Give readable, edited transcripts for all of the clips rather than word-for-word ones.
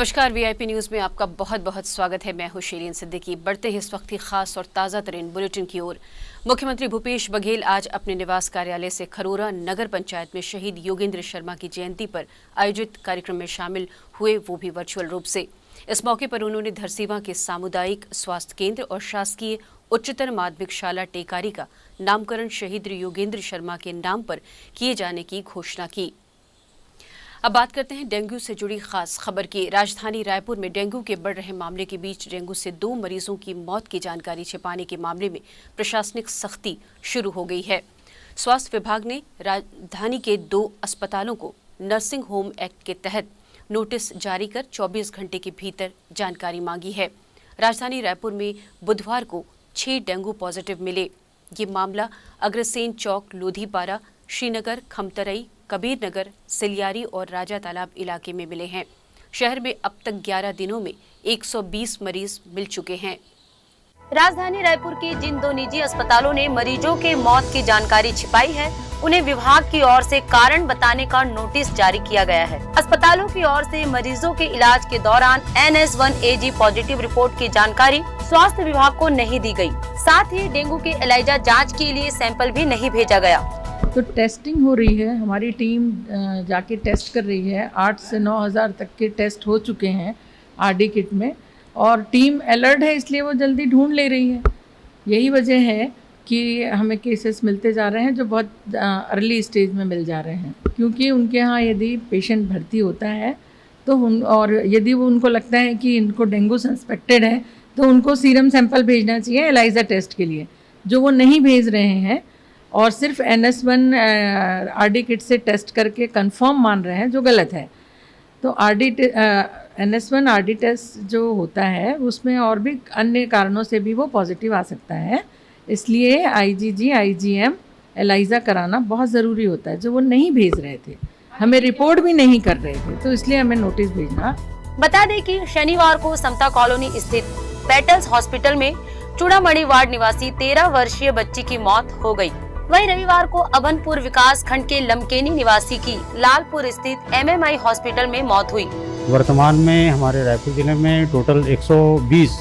नमस्कार, VIP news में आपका बहुत बहुत स्वागत है। मैं हूं शीरीन सिद्दीकी। बढ़ते हैं इस वक्त की खास और ताज़ा तरीन बुलेटिन की ओर। मुख्यमंत्री भूपेश बघेल आज अपने निवास कार्यालय से खरोरा नगर पंचायत में शहीद योगेंद्र शर्मा की जयंती पर आयोजित कार्यक्रम में शामिल हुए, वो भी वर्चुअल रूप से। इस मौके पर उन्होंने धरसीवां के सामुदायिक स्वास्थ्य केंद्र और शासकीय उच्चतर माध्यमिक शाला टेकारी का नामकरण शहीद योगेंद्र शर्मा के नाम पर किए जाने की घोषणा की। अब बात करते हैं डेंगू से जुड़ी खास खबर की। राजधानी रायपुर में डेंगू के बढ़ रहे मामले के बीच डेंगू से 2 मरीजों की मौत की जानकारी छिपाने के मामले में प्रशासनिक सख्ती शुरू हो गई है। स्वास्थ्य विभाग ने राजधानी के 2 अस्पतालों को नर्सिंग होम एक्ट के तहत नोटिस जारी कर 24 घंटे के भीतर जानकारी मांगी है। राजधानी रायपुर में बुधवार को 6 डेंगू पॉजिटिव मिले। ये मामला अग्रसेन चौक, लोधीपारा, श्रीनगर, खमतरई, कबीर नगर, सिलियारी और राजा तालाब इलाके में मिले हैं। शहर में अब तक 11 दिनों में 120 मरीज मिल चुके हैं। राजधानी रायपुर के जिन 2 निजी अस्पतालों ने मरीजों के मौत की जानकारी छिपाई है, उन्हें विभाग की ओर से कारण बताने का नोटिस जारी किया गया है। अस्पतालों की ओर से मरीजों के इलाज के दौरान NS1AG पॉजिटिव रिपोर्ट की जानकारी स्वास्थ्य विभाग को नहीं दी गई। साथ ही डेंगू के एलाइजा जाँच के लिए सैंपल भी नहीं भेजा गया। तो टेस्टिंग हो रही है, हमारी टीम जाके टेस्ट कर रही है। 8 से 9 हज़ार तक के टेस्ट हो चुके हैं RD किट में, और टीम अलर्ट है, इसलिए वो जल्दी ढूंढ ले रही है। यही वजह है कि हमें केसेस मिलते जा रहे हैं जो बहुत अर्ली स्टेज में मिल जा रहे हैं, क्योंकि उनके यहाँ यदि पेशेंट भर्ती होता है तो और यदि वो उनको लगता है कि इनको डेंगू सस्पेक्टेड है तो उनको सीरम सैंपल भेजना चाहिए एलाइजा टेस्ट के लिए, जो वो नहीं भेज रहे हैं और सिर्फ NS1 RD किट से टेस्ट करके कंफर्म मान रहे हैं, जो गलत है। तो NS1 RD टेस्ट जो होता है उसमें और भी अन्य कारणों से भी वो पॉजिटिव आ सकता है, इसलिए IgG IgM एलाइजा कराना बहुत ज़रूरी होता है, जो वो नहीं भेज रहे थे, हमें रिपोर्ट भी नहीं कर रहे थे, तो इसलिए हमें नोटिस भेजना। बता दें कि शनिवार को समता कॉलोनी स्थित पेटल्स हॉस्पिटल में चूड़ामणि वार्ड निवासी 13 वर्षीय बच्ची की मौत हो गई। वहीं रविवार को अभनपुर विकास खंड के लमकेनी निवासी की लालपुर स्थित MMI हॉस्पिटल में मौत हुई। वर्तमान में हमारे रायपुर जिले में total 120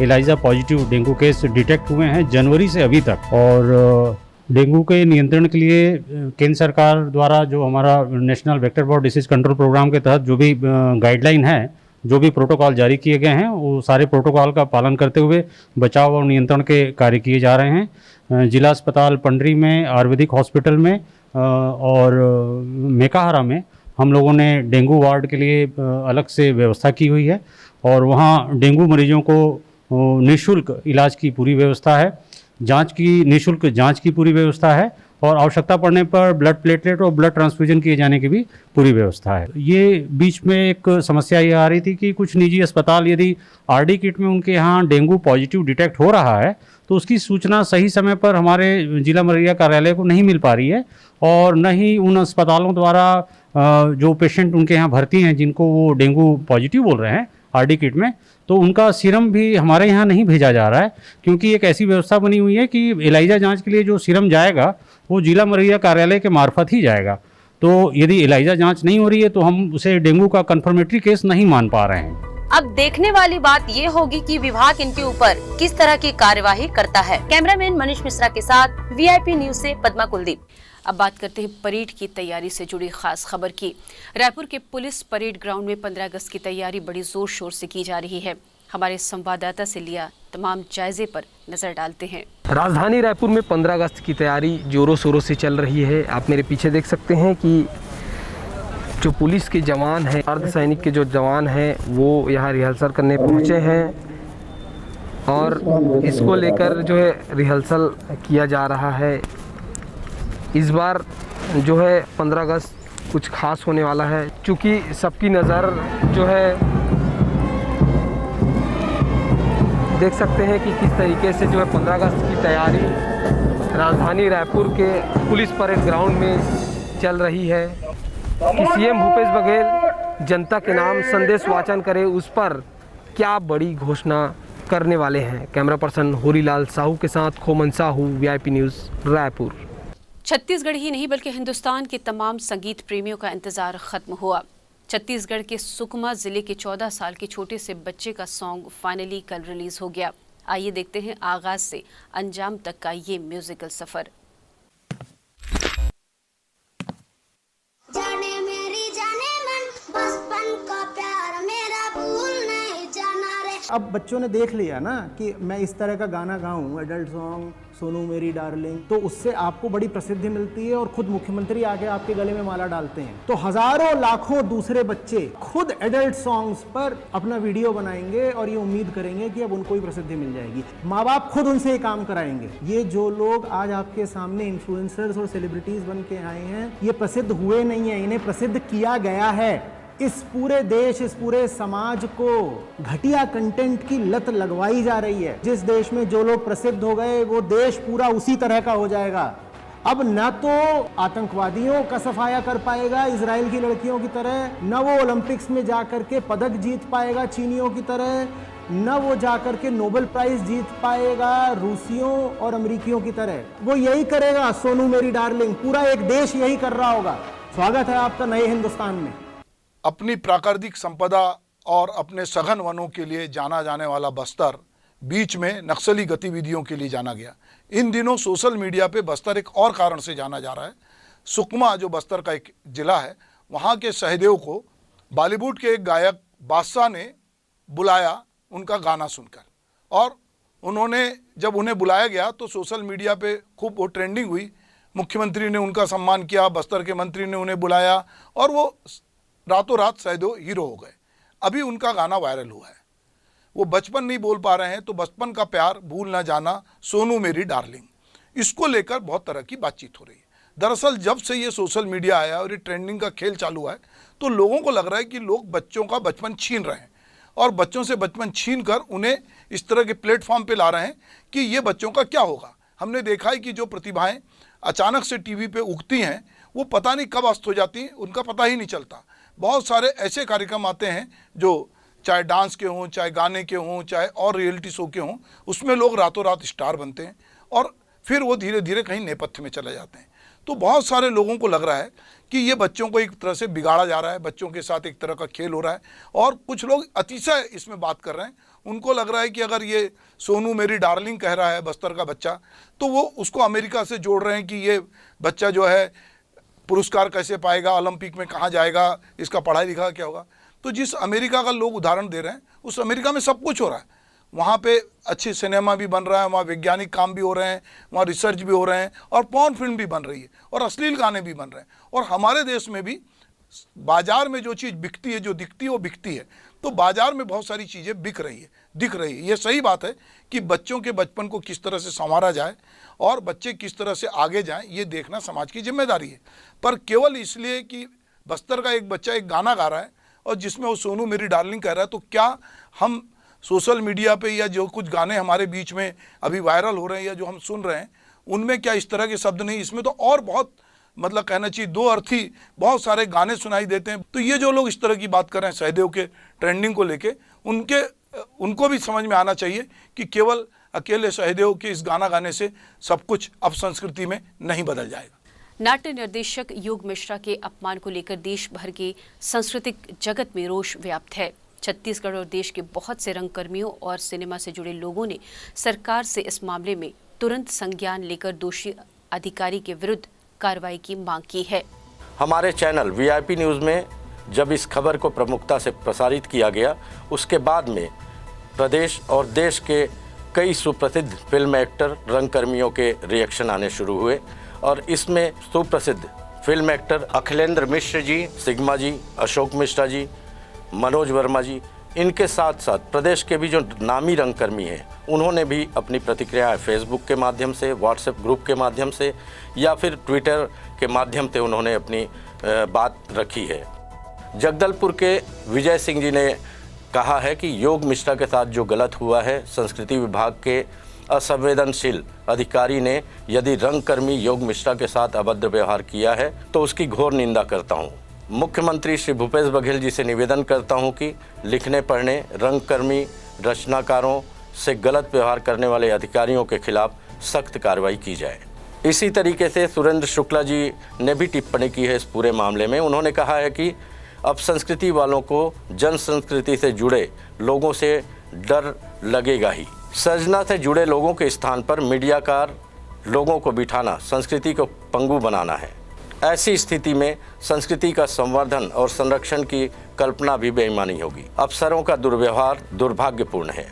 ELISA positive dengue case detect हुए हैं जनवरी से अभी तक। और डेंगू के नियंत्रण के लिए केंद्र सरकार द्वारा जो हमारा national vector borne disease control programme के तहत जो भी गाइडलाइन है, जो भी प्रोटोकॉल जारी किए गए हैं, वो सारे प्रोटोकॉल का पालन करते हुए बचाव और नियंत्रण के कार्य किए जा रहे हैं। जिला अस्पताल पंडरी में, आयुर्वेदिक हॉस्पिटल में और मेकाहारा में हम लोगों ने डेंगू वार्ड के लिए अलग से व्यवस्था की हुई है, और वहाँ डेंगू मरीजों को निःशुल्क इलाज की पूरी व्यवस्था है, निःशुल्क जांच की पूरी व्यवस्था है, और आवश्यकता पड़ने पर ब्लड प्लेटलेट और ब्लड ट्रांसफ्यूजन किए जाने की भी पूरी व्यवस्था है। ये बीच में एक समस्या ये आ रही थी कि कुछ निजी अस्पताल यदि RD किट में उनके यहाँ डेंगू पॉजिटिव डिटेक्ट हो रहा है तो उसकी सूचना सही समय पर हमारे जिला मलेरिया कार्यालय को नहीं मिल पा रही है, और न ही उन अस्पतालों द्वारा जो पेशेंट उनके यहाँ भर्ती हैं जिनको वो डेंगू पॉजिटिव बोल रहे हैं RD किट में, तो उनका सीरम भी हमारे यहाँ नहीं भेजा जा रहा है, क्योंकि एक ऐसी व्यवस्था बनी हुई है कि एलाइजा जांच के लिए जो सीरम जाएगा वो जिला मलेरिया कार्यालय के मार्फत ही जाएगा। तो यदि एलाइजा जांच नहीं हो रही है तो हम उसे डेंगू का कन्फर्मेटरी केस नहीं मान पा रहे हैं। अब देखने वाली बात ये होगी कि विभाग इनके ऊपर किस तरह की कार्यवाही करता है। कैमरामैन मनीष मिश्रा के साथ वीआईपी न्यूज से पद्मा कुलदीप। अब बात करते हैं परेड की तैयारी से जुड़ी खास खबर की। रायपुर के पुलिस परेड ग्राउंड में 15 अगस्त की तैयारी बड़ी जोर शोर से की जा रही है। हमारे संवाददाता से लिया तमाम जायजे पर नजर डालते हैं। राजधानी रायपुर में 15 अगस्त की तैयारी जोरों शोरों से चल रही है। आप मेरे पीछे देख सकते हैं कि जो पुलिस के जवान हैं, अर्धसैनिक के जो जवान हैं, वो यहाँ रिहर्सल करने पहुँचे हैं, और इसको लेकर जो है रिहर्सल किया जा रहा है। इस बार जो है 15 अगस्त कुछ खास होने वाला है, क्योंकि सबकी नज़र जो है देख सकते हैं कि किस तरीके से जो है 15 अगस्त की तैयारी राजधानी रायपुर के पुलिस परेड ग्राउंड में चल रही है कि CM भूपेश बघेल जनता के नाम संदेश वाचन करे, उस पर क्या बड़ी घोषणा करने वाले हैं। कैमरा पर्सन होरीलाल साहू के साथ खोमन साहू, वीआईपी न्यूज़ रायपुर। छत्तीसगढ़ ही नहीं बल्कि हिंदुस्तान के तमाम संगीत प्रेमियों का इंतजार खत्म हुआ। छत्तीसगढ़ के सुकमा जिले के 14 साल के छोटे से बच्चे का सॉन्ग फाइनली कल रिलीज हो गया। आइए देखते हैं आगाज से अंजाम तक का ये म्यूजिकल सफर। जाने मेरी जाने मन बचपन का प्यार मेरा भूल नहीं जाना रे। अब बच्चों ने देख लिया ना कि मैं इस तरह का गाना गाऊं, एडल्ट सॉन्ग, सोनू मेरी डार्लिंग, तो उससे आपको बड़ी प्रसिद्धि मिलती है और खुद मुख्यमंत्री आके आपके गले में माला डालते हैं। तो हजारों लाखों दूसरे बच्चे खुद एडल्ट सॉन्ग्स पर अपना वीडियो बनाएंगे और ये उम्मीद करेंगे कि अब उनको ही प्रसिद्धि मिल जाएगी। माँ बाप खुद उनसे ये काम कराएंगे। ये जो लोग आज आपके सामने इन्फ्लुएंसर्स और सेलिब्रिटीज बन के आए हैं, ये प्रसिद्ध हुए नहीं है, इन्हें प्रसिद्ध किया गया है। इस पूरे देश, इस पूरे समाज को घटिया कंटेंट की लत लगवाई जा रही है। जिस देश में जो लोग प्रसिद्ध हो गए, वो देश पूरा उसी तरह का हो जाएगा। अब न तो आतंकवादियों का सफाया कर पाएगा इजराइल की लड़कियों की तरह, न वो ओलंपिक्स में जाकर के पदक जीत पाएगा चीनियों की तरह, न वो जाकर के नोबेल प्राइज जीत पाएगा रूसियों और अमेरिकियों की तरह। वो यही करेगा, सोनू मेरी डार्लिंग, पूरा एक देश यही कर रहा होगा। स्वागत है आपका नए हिंदुस्तान में। अपनी प्राकृतिक संपदा और अपने सघन वनों के लिए जाना जाने वाला बस्तर बीच में नक्सली गतिविधियों के लिए जाना गया। इन दिनों सोशल मीडिया पे बस्तर एक और कारण से जाना जा रहा है। सुकमा जो बस्तर का एक जिला है, वहाँ के सहदेव को बॉलीवुड के एक गायक बादशाह ने बुलाया उनका गाना सुनकर, और उन्होंने जब उन्हें बुलाया गया तो सोशल मीडिया पे खूब वो ट्रेंडिंग हुई। मुख्यमंत्री ने उनका सम्मान किया, बस्तर के मंत्री ने उन्हें बुलाया और वो रातों रात सहदेव हीरो हो गए। अभी उनका गाना वायरल हुआ है। वो बचपन नहीं बोल पा रहे हैं, तो बचपन का प्यार भूल ना जाना, सोनू मेरी डार्लिंग, इसको लेकर बहुत तरह की बातचीत हो रही है। दरअसल जब से ये सोशल मीडिया आया और ये ट्रेंडिंग का खेल चालू हुआ है, तो लोगों को लग रहा है कि लोग बच्चों का बचपन छीन रहे हैं और बच्चों से बचपन छीन कर उन्हें इस तरह के प्लेटफॉर्म पे ला रहे हैं कि ये बच्चों का क्या होगा। हमने देखा है कि जो प्रतिभाएं अचानक से टीवी पे उगती हैं, वो पता नहीं कब अस्त हो जाती हैं, उनका पता ही नहीं चलता। बहुत सारे ऐसे कार्यक्रम आते हैं जो चाहे डांस के हों, चाहे गाने के हों, चाहे और रियलिटी शो के हों, उसमें लोग रातों रात स्टार बनते हैं और फिर वो धीरे धीरे कहीं नेपथ्य में चले जाते हैं। तो बहुत सारे लोगों को लग रहा है कि ये बच्चों को एक तरह से बिगाड़ा जा रहा है, बच्चों के साथ एक तरह का खेल हो रहा है, और कुछ लोग अतिशय इसमें बात कर रहे हैं। उनको लग रहा है कि अगर ये सोनू मेरी डार्लिंग कह रहा है बस्तर का बच्चा, तो वो उसको अमेरिका से जोड़ रहे हैं कि ये बच्चा जो है पुरस्कार कैसे पाएगा, ओलंपिक में कहाँ जाएगा, इसका पढ़ाई लिखा क्या होगा। तो जिस अमेरिका का लोग उदाहरण दे रहे हैं, उस अमेरिका में सब कुछ हो रहा है। वहाँ पे अच्छी सिनेमा भी बन रहा है, वहाँ वैज्ञानिक काम भी हो रहे हैं, वहाँ रिसर्च भी हो रहे हैं, और पॉर्न फिल्म भी बन रही है, और अश्लील गाने भी बन रहे हैं। और हमारे देश में भी बाजार में जो चीज़ बिकती है, जो दिखती है वो बिकती है। तो बाजार में बहुत सारी चीज़ें बिक रही है, दिख रही है। ये सही बात है कि बच्चों के बचपन को किस तरह से संवारा जाए और बच्चे किस तरह से आगे जाएं, ये देखना समाज की जिम्मेदारी है। पर केवल इसलिए कि बस्तर का एक बच्चा एक गाना गा रहा है और जिसमें वो सोनू मेरी डार्लिंग कह रहा है, तो क्या हम सोशल मीडिया पे या जो कुछ गाने हमारे बीच में अभी वायरल हो रहे हैं या जो हम सुन रहे हैं, उनमें क्या इस तरह के शब्द नहीं? इसमें तो और बहुत मतलब कहना चाहिए दो अर्थी बहुत सारे गाने सुनाई देते हैं। तो ये जो लोग इस तरह की बात कर रहे हैं सहदेव के ट्रेंडिंग को लेके, उनको भी समझ में आना चाहिए कि केवल अकेले सहदेव के इस गाना गाने से सब कुछ अब संस्कृति में नहीं बदल जाएगा। नाट्य निर्देशक योग मिश्रा के अपमान को लेकर देश भर के सांस्कृतिक जगत में रोष व्याप्त है। छत्तीसगढ़ और देश के बहुत से रंगकर्मियों और सिनेमा से जुड़े लोगों ने सरकार से इस मामले में तुरंत संज्ञान लेकर दोषी अधिकारी के विरुद्ध कार्रवाई की मांग की है। हमारे चैनल वीआईपी न्यूज़ में जब इस खबर को प्रमुखता से प्रसारित किया गया, उसके बाद में प्रदेश और देश के कई सुप्रसिद्ध फिल्म एक्टर, रंगकर्मियों के रिएक्शन आने शुरू हुए, और इसमें सुप्रसिद्ध film actor Akhilendra Mishra ji, sigma जी, अशोक मिश्रा जी, मनोज वर्मा जी, इनके साथ साथ प्रदेश के भी जो नामी रंगकर्मी हैं, उन्होंने भी अपनी प्रतिक्रियाएं फेसबुक के माध्यम से, व्हाट्सएप ग्रुप के माध्यम से या फिर ट्विटर के माध्यम से उन्होंने अपनी बात रखी है। जगदलपुर के विजय सिंह जी ने कहा है कि योग मिश्रा के साथ जो गलत हुआ है, संस्कृति विभाग के असंवेदनशील अधिकारी ने यदि रंगकर्मी योग मिश्रा के साथ अभद्र व्यवहार किया है तो उसकी घोर निंदा करता हूँ। मुख्यमंत्री श्री भूपेश बघेल जी से निवेदन करता हूं कि लिखने पढ़ने, रंगकर्मी, रचनाकारों से गलत व्यवहार करने वाले अधिकारियों के खिलाफ सख्त कार्रवाई की जाए। इसी तरीके से सुरेंद्र शुक्ला जी ने भी टिप्पणी की है इस पूरे मामले में। उन्होंने कहा है कि अब संस्कृति वालों को जन संस्कृति से जुड़े लोगों से डर लगेगा ही। सर्जना से जुड़े लोगों के स्थान पर मीडियाकार लोगों को बिठाना संस्कृति को पंगु बनाना है। ऐसी स्थिति में संस्कृति का संवर्धन और संरक्षण की कल्पना भी बेईमानी होगी। अफसरों का दुर्व्यवहार दुर्भाग्यपूर्ण है।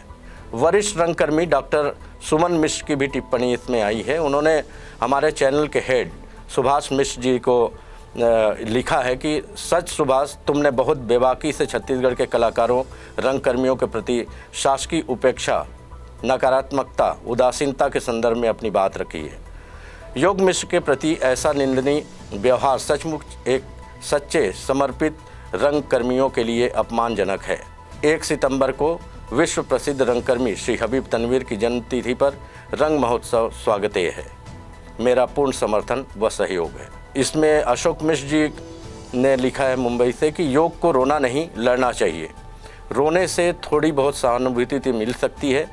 वरिष्ठ रंगकर्मी डॉक्टर सुमन मिश्र की भी टिप्पणी इसमें आई है। उन्होंने हमारे चैनल के हेड सुभाष मिश्र जी को लिखा है कि सच सुभाष, तुमने बहुत बेबाकी से छत्तीसगढ़ के कलाकारों रंगकर्मियों के प्रति शासकीय उपेक्षा, नकारात्मकता, उदासीनता के संदर्भ में अपनी बात रखी है। योग मिश्र के प्रति ऐसा निंदनीय व्यवहार सचमुच एक सच्चे समर्पित रंगकर्मियों के लिए अपमानजनक है। 1 सितंबर को विश्व प्रसिद्ध रंगकर्मी श्री हबीब तनवीर की जन्मतिथि पर रंग महोत्सव स्वागतेय है। मेरा पूर्ण समर्थन व सहयोग है। इसमें अशोक मिश्र जी ने लिखा है मुंबई से कि योग को रोना नहीं, लड़ना चाहिए। रोने से थोड़ी बहुत सहानुभूति मिल सकती है,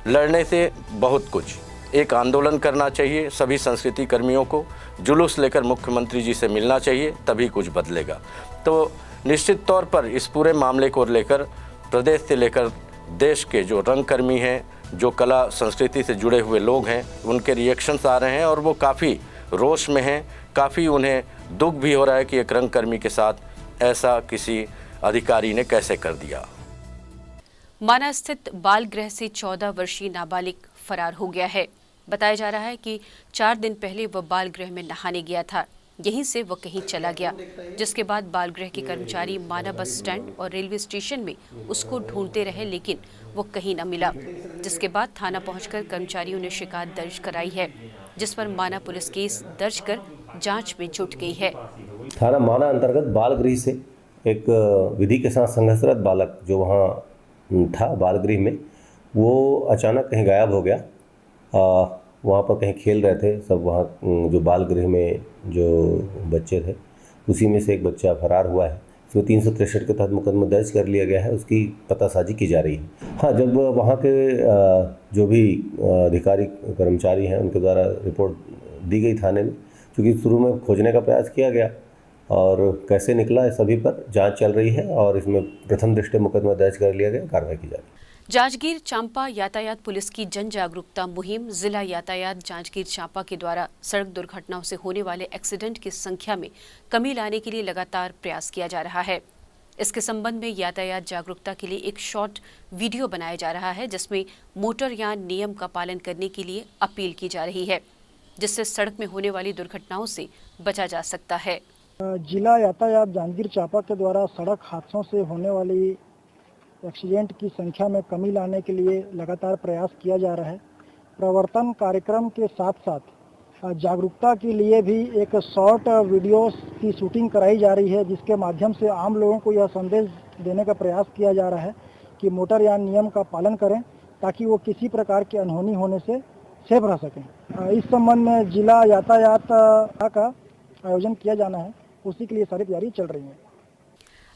लड़ने से बहुत कुछ। एक आंदोलन करना चाहिए। सभी संस्कृति कर्मियों को जुलूस लेकर मुख्यमंत्री जी से मिलना चाहिए, तभी कुछ बदलेगा। तो निश्चित तौर पर इस पूरे मामले को लेकर प्रदेश से लेकर देश के जो रंगकर्मी हैं, जो कला संस्कृति से जुड़े हुए लोग हैं, उनके रिएक्शंस आ रहे हैं और वो काफ़ी रोष में हैं। काफ़ी उन्हें दुख भी हो रहा है कि एक रंगकर्मी के साथ ऐसा किसी अधिकारी ने कैसे कर दिया। माना स्थित बाल गृह से 14 वर्षीय नाबालिग फरार हो गया है। बताया जा रहा है कि 4 दिन पहले वह बाल गृह में नहाने गया था। यहीं से वह कहीं चला गया, जिसके बाद बाल गृह के कर्मचारी माना बस स्टैंड और रेलवे स्टेशन में उसको ढूंढते रहे, लेकिन वो कहीं न मिला। जिसके बाद थाना पहुंचकर कर्मचारियों ने शिकायत दर्ज कराई है, जिस पर माना पुलिस केस दर्ज कर जांच में जुट गई है। थाना माना अंतर्गत बाल गृह से एक विधि के साथ संघर्षरत बालक जो वहाँ था बाल गृह में, वो अचानक कहीं गायब हो गया। वहाँ पर कहीं खेल रहे थे सब, वहाँ जो बाल गृह में जो बच्चे थे उसी में से एक बच्चा फरार हुआ है। इसमें 363 के तहत मुकदमा दर्ज कर लिया गया है, उसकी पतासाजी की जा रही है। हाँ, जब वहाँ के जो भी अधिकारी कर्मचारी हैं उनके द्वारा रिपोर्ट दी गई थाने में, क्योंकि शुरू में खोजने का प्रयास किया गया और कैसे निकला है सभी पर जांच चल रही है और इसमें प्रथम दृष्टया मुकदमा दर्ज कर लिया गया, कार्रवाई की जा रही है। जांजगीर चांपा यातायात पुलिस की जन जागरूकता मुहिम जिला यातायात जांजगीर चांपा के द्वारा सड़क दुर्घटनाओं से होने वाले एक्सीडेंट की संख्या में कमी लाने के लिए लगातार प्रयास किया जा रहा है। इसके संबंध में यातायात जागरूकता के लिए एक शॉर्ट वीडियो बनाया जा रहा है, जिसमें मोटरयान नियम का पालन करने के लिए अपील की जा रही है, जिससे सड़क में होने वाली दुर्घटनाओं से बचा जा सकता है। जिला यातायात जांजगीर चांपा के द्वारा सड़क हादसों से होने वाली एक्सीडेंट की संख्या में कमी लाने के लिए लगातार प्रयास किया जा रहा है। प्रवर्तन कार्यक्रम के साथ साथ जागरूकता के लिए भी एक शॉर्ट वीडियो की शूटिंग कराई जा रही है, जिसके माध्यम से आम लोगों को यह संदेश देने का प्रयास किया जा रहा है कि मोटरयान नियम का पालन करें, ताकि वो किसी प्रकार की अनहोनी होने से सेफ रह सकें। इस संबंध में जिला यातायात का आयोजन किया जाना है, उसी के लिए सारी तैयारी चल रही है।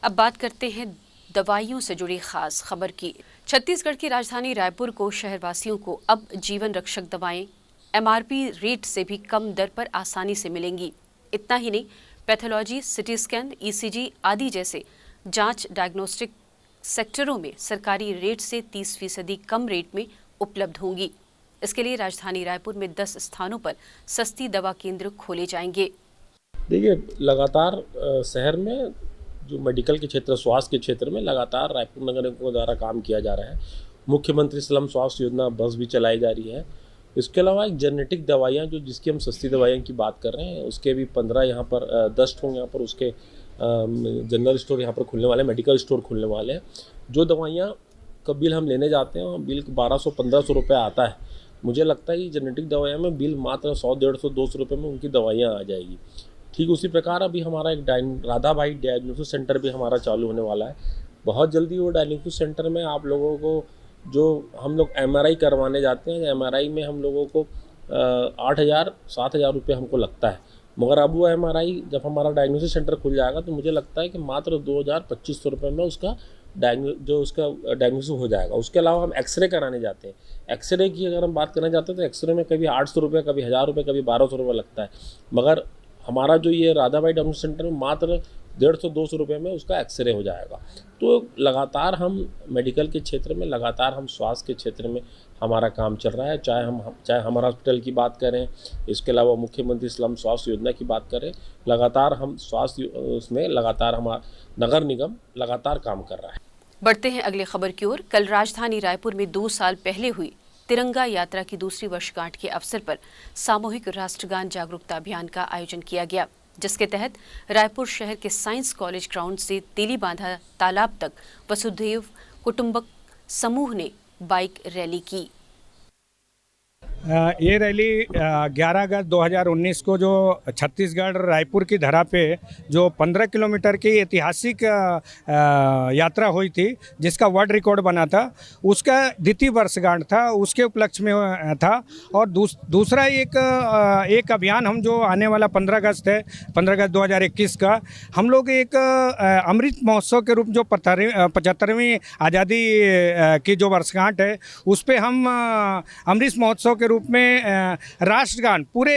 अब बात करते हैं दवाइयों से जुड़ी खास खबर की। छत्तीसगढ़ की राजधानी रायपुर को शहरवासियों को अब जीवन रक्षक दवाएं MRP रेट से भी कम दर पर आसानी से मिलेंगी। इतना ही नहीं, पैथोलॉजी, सिटी स्कैन, ECG आदि जैसे जांच डायग्नोस्टिक सेक्टरों में सरकारी रेट से 30% कम रेट में उपलब्ध होंगी। इसके लिए राजधानी रायपुर में 10 स्थानों पर सस्ती दवा केंद्र खोले जाएंगे। देखिए, लगातार शहर में जो मेडिकल के क्षेत्र, स्वास्थ्य के क्षेत्र में लगातार रायपुर नगर निगम द्वारा काम किया जा रहा है। मुख्यमंत्री स्लम स्वास्थ्य योजना बस भी चलाई जा रही है। इसके अलावा एक जेनेटिक दवाइयाँ जो जिसकी हम सस्ती दवाइयाँ की बात कर रहे हैं, उसके भी 15 यहाँ पर 10 स्टोर यहाँ पर उसके जनरल स्टोर यहाँ पर खुलने वाले, मेडिकल स्टोर खुलने वाले हैं। जो दवाइयाँ का बिल हम लेने जाते हैं, बिल 1200-1500 रुपये आता है। मुझे लगता है कि जेनेटिक दवाइयाँ में बिल मात्र 100-150-200 रुपये में उनकी दवाइयाँ आ जाएगी। ठीक उसी प्रकार अभी हमारा एक राधा बाई डायग्नोसिस सेंटर भी हमारा चालू होने वाला है। बहुत जल्दी वो डायग्नोसिस सेंटर में आप लोगों को, जो हम लोग MRI करवाने जाते हैं, MRI में हम लोगों को 8,000-7,000 रुपये हमको लगता है, मगर अब वो MRI जब हमारा डायग्नोसिस सेंटर खुल जाएगा तो मुझे लगता है कि मात्र 2,000-2,500 रुपये में उसका डायग्नोसिस हो जाएगा। उसके अलावा हम एक्सरे कराने जाते हैं। एक्सरे की अगर हम बात करना चाहते हैं तो एक्सरे में कभी 800 रुपये, कभी 1,000 रुपये, कभी 1,200 रुपये लगता है, मगर हमारा जो ये राधाबाई डायग्नोसिस सेंटर में मात्र 150-200 रुपये में उसका एक्सरे हो जाएगा। तो लगातार हम मेडिकल के क्षेत्र में, लगातार हम स्वास्थ्य के क्षेत्र में हमारा काम चल रहा है, चाहे हमारा हॉस्पिटल की बात करें, इसके अलावा मुख्यमंत्री स्लम स्वास्थ्य योजना की बात करें, लगातार हम स्वास्थ्य उसमें लगातार हमारा नगर निगम लगातार काम कर रहा है। बढ़ते हैं अगली खबर की ओर। कल राजधानी रायपुर में 2 साल पहले हुई तिरंगा यात्रा की दूसरी वर्षगांठ के अवसर पर सामूहिक राष्ट्रगान जागरूकता अभियान का आयोजन किया गया, जिसके तहत रायपुर शहर के साइंस कॉलेज ग्राउंड से तेलीबांधा तालाब तक वसुधैव कुटुंबक समूह ने बाइक रैली की। ये रैली 11 अगस्त 2019 को जो छत्तीसगढ़ रायपुर की धरा पे जो 15 किलोमीटर की ऐतिहासिक यात्रा हुई थी, जिसका वर्ल्ड रिकॉर्ड बना था, उसका द्वितीय वर्षगांठ था, उसके उपलक्ष्य में था। और दूसरा एक अभियान हम जो आने वाला 15 अगस्त है, 15 अगस्त 2021 का, हम लोग एक अमृत महोत्सव के रूप जो 75वीं आज़ादी की जो वर्षगांठ है, उस पर हम अमृत महोत्सव के रूप में राष्ट्रगान पूरे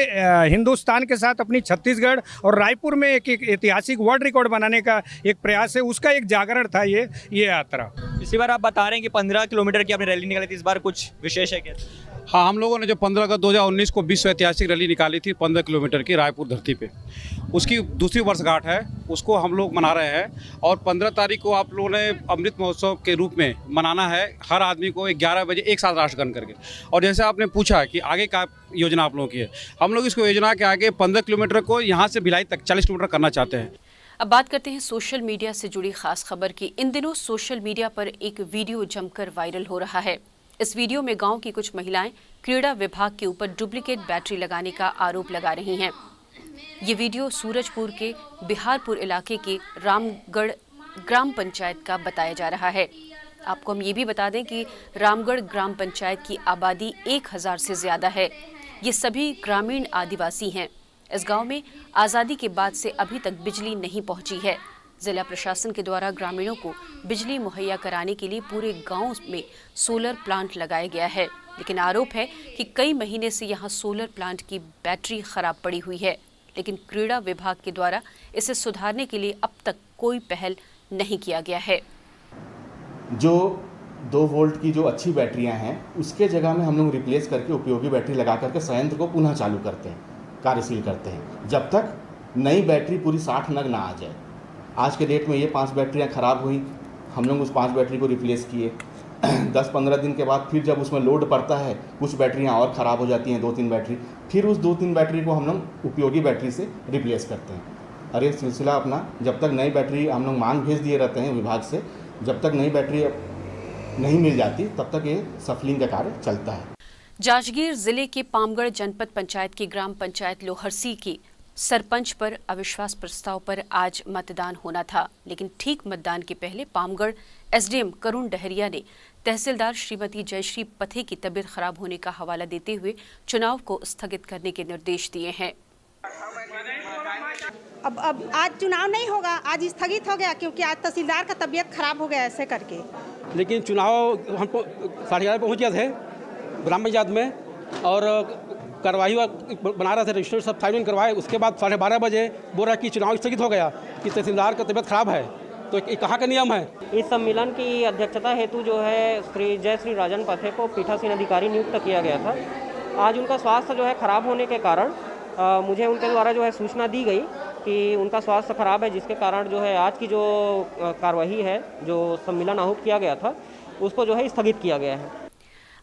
हिंदुस्तान के साथ अपनी छत्तीसगढ़ और रायपुर में एक ऐतिहासिक वर्ल्ड रिकॉर्ड बनाने का एक प्रयास है, उसका एक जागरण था ये यात्रा। इसी बार आप बता रहे हैं कि 15 किलोमीटर की आपने रैली निकाली थी, इस बार कुछ विशेष है क्या? हाँ, हम लोगों ने जो 15 अगस्त 2019 को विश्व ऐतिहासिक रैली निकाली थी 15 किलोमीटर की रायपुर धरती पे, उसकी दूसरी वर्षगांठ है, उसको हम लोग मना रहे हैं। और 15 तारीख को आप लोगों ने अमृत महोत्सव के रूप में मनाना है, हर आदमी को 11 बजे एक साथ राष्ट्रगान करके। और जैसे आपने पूछा कि आगे का योजना आप लोगों की है, हम लोग इसको योजना के आगे 15 किलोमीटर को यहाँ से भिलाई तक 40 किलोमीटर करना चाहते हैं। अब बात करते हैं सोशल मीडिया से जुड़ी खास खबर की। इन दिनों सोशल मीडिया पर एक वीडियो जमकर वायरल हो रहा है। इस वीडियो में गांव की कुछ महिलाएं क्रीड़ा विभाग के ऊपर डुप्लीकेट बैटरी लगाने का आरोप लगा रही हैं। ये वीडियो सूरजपुर के बिहारपुर इलाके के रामगढ़ ग्राम पंचायत का बताया जा रहा है। आपको हम ये भी बता दें कि रामगढ़ ग्राम पंचायत की आबादी 1000 से ज्यादा है। ये सभी ग्रामीण आदिवासी हैं। इस गांव में आज़ादी के बाद से अभी तक बिजली नहीं पहुंची है। जिला प्रशासन के द्वारा ग्रामीणों को बिजली मुहैया कराने के लिए पूरे गांव में सोलर प्लांट लगाया गया है, लेकिन आरोप है कि कई महीने से यहां सोलर प्लांट की बैटरी खराब पड़ी हुई है, लेकिन क्रीड़ा विभाग के द्वारा इसे सुधारने के लिए अब तक कोई पहल नहीं किया गया है। जो 2 वोल्ट की जो अच्छी बैटरियां हैं, उसके जगह में हम लोग रिप्लेस करके उपयोगी बैटरी लगा करके संयंत्र को पुनः चालू करते हैं, कार्यशील करते हैं, जब तक नई बैटरी पूरी 60 नग ना आ जाए। आज के डेट में ये 5 बैटरियां ख़राब हुई, हम लोग उस 5 बैटरी को रिप्लेस किए। 10-15 दिन के बाद फिर जब उसमें लोड पड़ता है, कुछ बैटरियां और ख़राब हो जाती हैं, 2-3 बैटरी, फिर उस 2-3 बैटरी को हम लोग उपयोगी बैटरी से रिप्लेस करते हैं। और ये सिलसिला अपना जब तक नई बैटरी हम लोग मांग भेज दिए रहते हैं विभाग से, जब तक नई बैटरी नहीं मिल जाती तब तक ये सफलिंग का कार्य चलता है। जांजगीर जिले के पामगढ़ जनपद पंचायत की ग्राम पंचायत लोहरसी की सरपंच पर अविश्वास प्रस्ताव पर आज मतदान होना था, लेकिन ठीक मतदान के पहले पामगढ़ एसडीएम करुण डहरिया ने तहसीलदार श्रीमती जयश्री पथे की तबीयत खराब होने का हवाला देते हुए चुनाव को स्थगित करने के निर्देश दिए हैं। अब आज चुनाव नहीं होगा, आज स्थगित हो गया क्योंकि आज तहसीलदार का तबीयत खराब हो गया ऐसे करके। लेकिन चुनाव हमको 11:30 पहुँच गए थे ग्राम पंचायत में, और कार्रवाई बना रहे थे, रजिस्टर सब साइन करवाए। उसके बाद 12:30 बजे बोल रहा कि चुनाव स्थगित हो गया कि तहसीलदार का तबीयत खराब है। तो ये कहाँ का नियम है? इस सम्मेलन की अध्यक्षता हेतु जो है श्री जयश्री राजन पथे को पीठासीन अधिकारी नियुक्त किया गया था। आज उनका स्वास्थ्य जो है खराब होने के कारण मुझे उनके द्वारा जो है सूचना दी गई कि उनका स्वास्थ्य खराब है, जिसके कारण जो है आज की जो कार्यवाही है, जो सम्मेलन आहूत किया गया था, उसको जो है स्थगित किया गया है।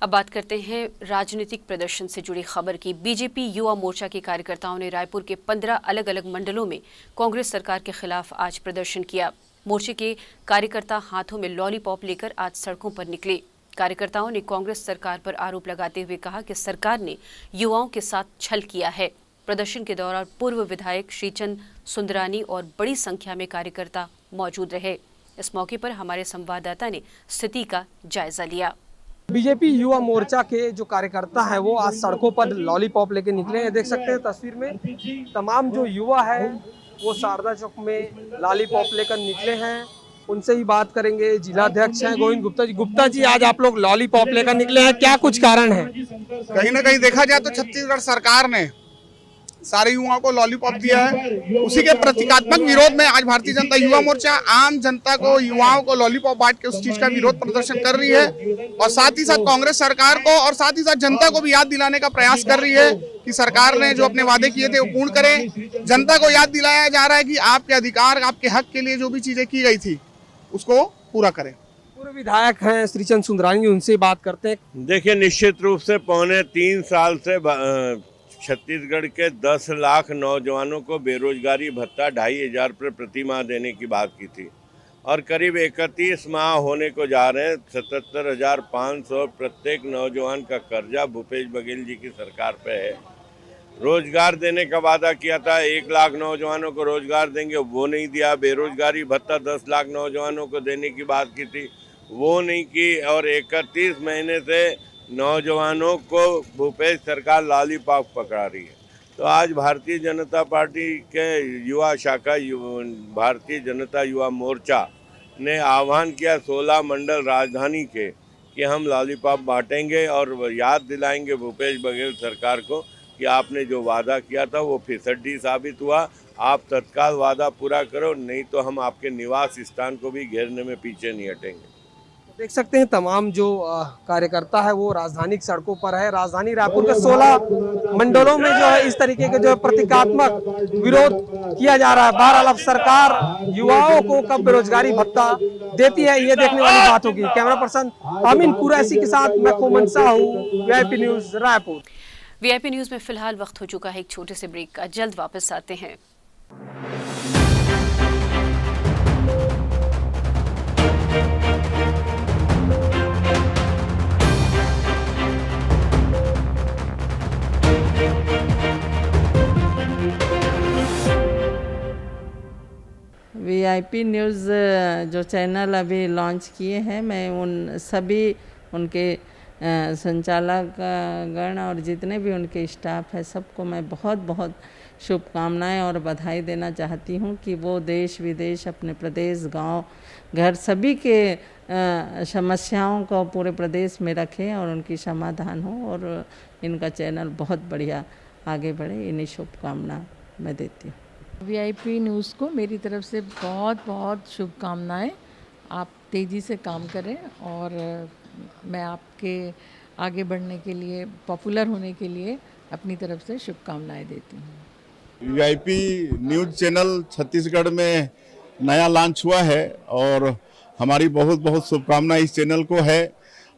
अब बात करते हैं राजनीतिक प्रदर्शन से जुड़ी खबर की। बीजेपी युवा मोर्चा के कार्यकर्ताओं ने रायपुर के 15 अलग अलग मंडलों में कांग्रेस सरकार के खिलाफ आज प्रदर्शन किया। मोर्चे के कार्यकर्ता हाथों में लॉलीपॉप लेकर आज सड़कों पर निकले। कार्यकर्ताओं ने कांग्रेस सरकार पर आरोप लगाते हुए कहा कि सरकार ने युवाओं के साथ छल किया है। प्रदर्शन के दौरान पूर्व विधायक श्रीचंद सुंदरानी और बड़ी संख्या में कार्यकर्ता मौजूद रहे। इस मौके पर हमारे संवाददाता ने स्थिति का जायजा लिया। बीजेपी युवा मोर्चा के जो कार्यकर्ता है वो आज सड़कों पर लॉलीपॉप लेके निकले हैं। देख सकते हैं तस्वीर में तमाम जो युवा है वो शारदा चौक में लॉलीपॉप लेकर निकले हैं। उनसे ही बात करेंगे। जिलाध्यक्ष हैं गोविंद गुप्ता जी। गुप्ता जी, आज आप लोग लॉलीपॉप लेकर निकले हैं, क्या कुछ कारण है? कहीं ना कहीं देखा जाए तो छत्तीसगढ़ सरकार ने सारे युवाओं को लॉलीपॉप दिया है। उसी के प्रतीकात्मक विरोध में आज भारतीय जनता युवा मोर्चा आम जनता को, युवाओं को लॉलीपॉप बांट के उस चीज का विरोध प्रदर्शन कर रही है और साथ ही साथ कांग्रेस सरकार को और साथ ही साथ जनता को भी याद दिलाने का प्रयास कर रही है कि सरकार ने जो अपने वादे किए थे वो पूर्ण करें। जनता को याद दिलाया जा रहा है कि आपके अधिकार, आपके हक के लिए जो भी चीजें की गई थी उसको पूरा करें। पूर्व विधायक हैं श्रीचंद सुंदरानी, उनसे बात करते हैं। देखिए, निश्चित रूप से 3.25 साल से छत्तीसगढ़ के 10 लाख नौजवानों को बेरोजगारी भत्ता 2,500 रुपये प्रति माह देने की बात की थी और करीब 31 माह होने को जा रहे हैं। 77,500 प्रत्येक नौजवान का कर्जा भूपेश बघेल जी की सरकार पे है। रोजगार देने का वादा किया था, 1 लाख नौजवानों को रोजगार देंगे, वो नहीं दिया। बेरोजगारी भत्ता 10 लाख नौजवानों को देने की बात की थी, वो नहीं की। और 31 महीने से नौजवानों को भूपेश सरकार लॉलीपॉप पकड़ा रही है। तो आज भारतीय जनता पार्टी के युवा शाखा भारतीय जनता युवा मोर्चा ने आह्वान किया 16 मंडल राजधानी के कि हम लॉलीपॉप बांटेंगे और याद दिलाएंगे भूपेश बघेल सरकार को कि आपने जो वादा किया था वो फिसड्डी साबित हुआ। आप तत्काल वादा पूरा करो, नहीं तो हम आपके निवास स्थान को भी घेरने में पीछे नहीं हटेंगे। देख सकते हैं तमाम जो कार्यकर्ता है वो राजधानी की सड़कों पर है। राजधानी रायपुर के 16 मंडलों में जो है इस तरीके के जो है प्रतीकात्मक विरोध किया जा रहा है। बहरहाल अब सरकार युवाओं को कब बेरोजगारी भत्ता देती है ये देखने वाली बात होगी। कैमरा पर्सन अमीन कुरैशी के साथ मैं Koman Sahu, VIP news Raipur. VIP news में फिलहाल वक्त हो चुका है एक छोटे से ब्रेक का, जल्द वापस आते हैं। वीआईपी न्यूज़ जो चैनल अभी लॉन्च किए हैं, मैं उन सभी उनके संचालक गण और जितने भी उनके स्टाफ है सबको मैं बहुत बहुत शुभकामनाएं और बधाई देना चाहती हूं कि वो देश विदेश, अपने प्रदेश, गांव, घर सभी के समस्याओं को पूरे प्रदेश में रखें और उनकी समाधान हो और इनका चैनल बहुत बढ़िया आगे बढ़े। इन्हीं शुभकामना मैं देती हूँ। वीआईपी न्यूज़ को मेरी तरफ से बहुत बहुत शुभकामनाएं। आप तेज़ी से काम करें और मैं आपके आगे बढ़ने के लिए, पॉपुलर होने के लिए अपनी तरफ से शुभकामनाएं देती हूँ। वीआईपी न्यूज़ चैनल छत्तीसगढ़ में नया लॉन्च हुआ है और हमारी बहुत बहुत शुभकामनाएं इस चैनल को है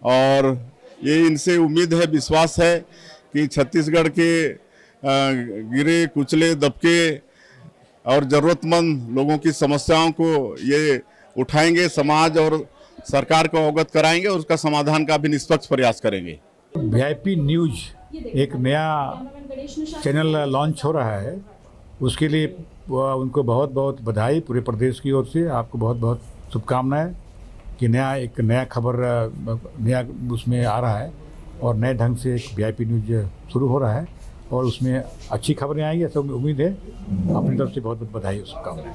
और ये इनसे उम्मीद है, विश्वास है कि छत्तीसगढ़ के गिरे कुचले दबके और ज़रूरतमंद लोगों की समस्याओं को ये उठाएंगे, समाज और सरकार को अवगत कराएंगे और उसका समाधान का भी निष्पक्ष प्रयास करेंगे। वीआईपी न्यूज़ एक नया चैनल लॉन्च हो रहा है, उसके लिए उनको बहुत बहुत बधाई पूरे प्रदेश की ओर से। आपको बहुत बहुत शुभकामनाएं कि एक नया खबर नया उसमें आ रहा है और नए ढंग से एक वीआईपी न्यूज़ शुरू हो रहा है और उसमें अच्छी खबरें आएंगी, ऐसा उम्मीद है। अपनी तरफ से बहुत बहुत बधाई और शुभकामनाएं।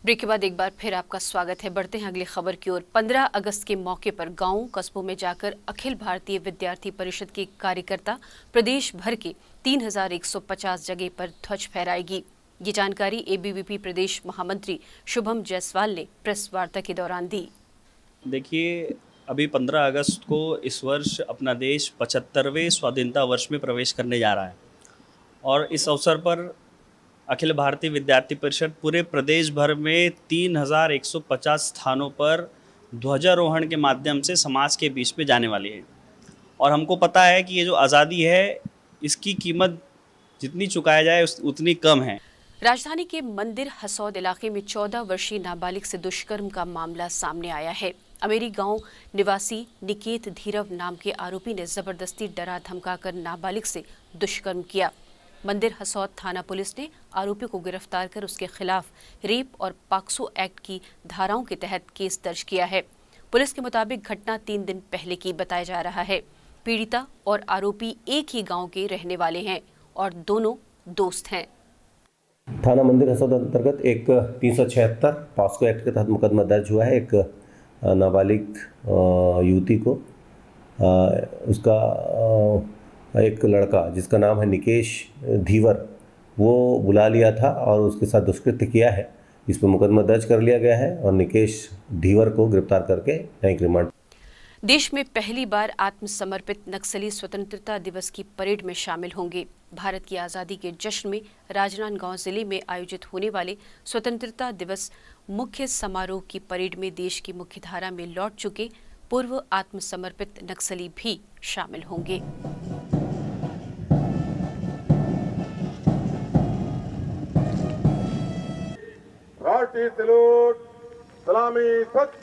ब्रेक के बाद एक बार फिर आपका स्वागत है। बढ़ते हैं अगली खबर की ओर। 15 अगस्त के मौके पर गांवों कस्बों में जाकर अखिल भारतीय विद्यार्थी परिषद के कार्यकर्ता प्रदेश भर के 3150 जगह पर ध्वज फहराएगी। ये जानकारी एबीवीपी प्रदेश महामंत्री शुभम जायसवाल ने प्रेस वार्ता के दौरान दी। देखिए, अभी 15 अगस्त को इस वर्ष अपना देश 75वें स्वाधीनता वर्ष में प्रवेश करने जा रहा है और इस अवसर पर अखिल भारतीय विद्यार्थी परिषद पूरे प्रदेश भर में 3150 स्थानों पर ध्वजारोहण के माध्यम से समाज के बीच में जाने वाली है। और हमको पता है कि ये जो आज़ादी है इसकी कीमत जितनी चुकाया जाए उतनी कम है। राजधानी के मंदिर हसौद इलाके में 14 वर्षीय नाबालिग से दुष्कर्म का मामला सामने आया है। अमेरी गांव निवासी निकेत धीरव नाम के आरोपी ने जबरदस्ती डरा धमकाकर नाबालिग से दुष्कर्म किया। मंदिर हसौद थाना पुलिस ने आरोपी को गिरफ्तार कर उसके खिलाफ रेप और पॉक्सो एक्ट की धाराओं के तहत केस दर्ज किया है। पुलिस के मुताबिक घटना 3 दिन पहले की बताया जा रहा है। पीड़िता और आरोपी एक ही गांव के रहने वाले हैं और दोनों दोस्त हैं। थाना मंदिर हसौद अंतर्गत एक 376 पॉस्को एक्ट के तहत मुकदमा दर्ज हुआ है। एक नाबालिग युवती को उसका एक लड़का जिसका नाम है निकेश धीवर वो बुला लिया था और उसके साथ दुष्कृत्य किया है। इस पर मुकदमा दर्ज कर लिया गया है और निकेश धीवर को गिरफ्तार करके न्यायिक रिमांड। देश में पहली बार आत्मसमर्पित नक्सली स्वतंत्रता दिवस की परेड में शामिल होंगे। भारत की आज़ादी के जश्न में राजनांदगांव जिले में आयोजित होने वाले स्वतंत्रता दिवस मुख्य समारोह की परेड में देश की मुख्यधारा में लौट चुके पूर्व आत्मसमर्पित नक्सली भी शामिल होंगे। राष्ट्रीय सैल्यूट, सलामी सच।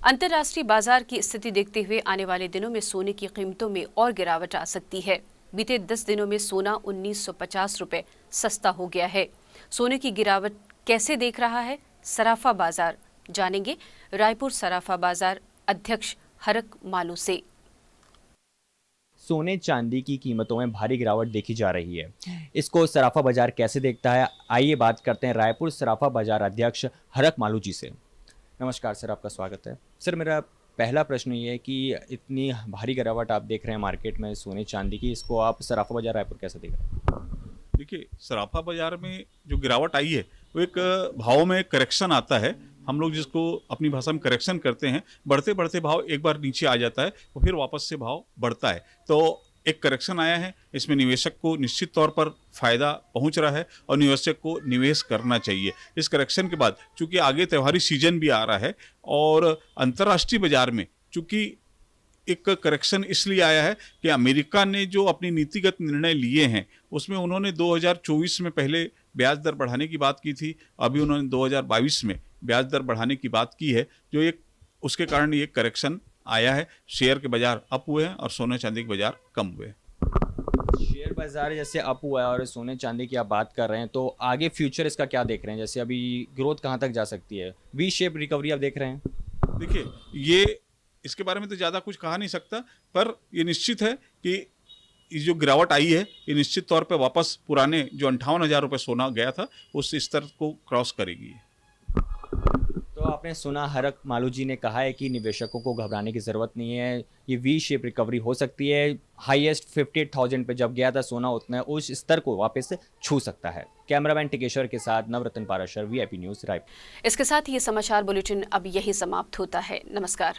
अंतर्राष्ट्रीय बाजार की स्थिति देखते हुए आने वाले दिनों में सोने की कीमतों में और गिरावट आ सकती है। बीते 10 दिनों में सोना 1950 रुपए सस्ता हो गया है। सोने की गिरावट कैसे देख रहा है सराफा बाजार, जानेंगे रायपुर सराफा बाजार अध्यक्ष हरक मालू से। सोने चांदी की कीमतों में भारी गिरावट देखी जा रही है। इसको सराफा बाजार कैसे देखता है, आइए बात करते हैं रायपुर सराफा बाजार अध्यक्ष हरक मालू जी से। नमस्कार सर, आपका स्वागत है। सर, मेरा पहला प्रश्न ये है कि इतनी भारी गिरावट आप देख रहे हैं मार्केट में सोने चांदी की, इसको आप सराफा बाजार रायपुर कैसे देख रहे हैं? देखिए, सराफा बाजार में जो गिरावट आई है वो एक भाव में करेक्शन आता है। हम लोग जिसको अपनी भाषा में करेक्शन करते हैं, बढ़ते बढ़ते भाव एक बार नीचे आ जाता है तो फिर वापस से भाव बढ़ता है। तो एक करेक्शन आया है, इसमें निवेशक को निश्चित तौर पर फायदा पहुंच रहा है और निवेशक को निवेश करना चाहिए। इस करेक्शन के बाद चूंकि आगे त्योहारी सीजन भी आ रहा है और अंतर्राष्ट्रीय बाजार में चूंकि एक करेक्शन इसलिए आया है कि अमेरिका ने जो अपनी नीतिगत निर्णय लिए हैं उसमें उन्होंने 2024 में पहले ब्याज दर बढ़ाने की बात की थी, अभी उन्होंने 2022 में ब्याज दर बढ़ाने की बात की है, जो एक उसके कारण ये करेक्शन आया है। शेयर के बाजार अप हुए हैं और सोने चांदी के बाजार कम हुए हैं। शेयर बाजार जैसे अप हुआ है और सोने चांदी की आप बात कर रहे हैं, तो आगे फ्यूचर इसका क्या देख रहे हैं? जैसे अभी ग्रोथ कहाँ तक जा सकती है? वी शेप रिकवरी आप देख रहे हैं? देखिए, ये इसके बारे में तो ज़्यादा कुछ कहा नहीं सकता, पर ये निश्चित है कि ये जो गिरावट आई है ये निश्चित तौर पे वापस पुराने जो 58,000 रुपये सोना गया था उस स्तर को क्रॉस करेगी। तो आपने सुना हरक मालू जी ने कहा है कि निवेशकों को घबराने की ज़रूरत नहीं है, ये वी शेप रिकवरी हो सकती है। हाईएस्ट 58,000 पे जब गया था सोना, उतना उस स्तर को वापस से छू सकता है। कैमरामैन टिकेश्वर के साथ नवरत्न पाराशर, VIP न्यूज़ रायपुर। इसके साथ ये समाचार बुलेटिन अब यही समाप्त होता है। नमस्कार।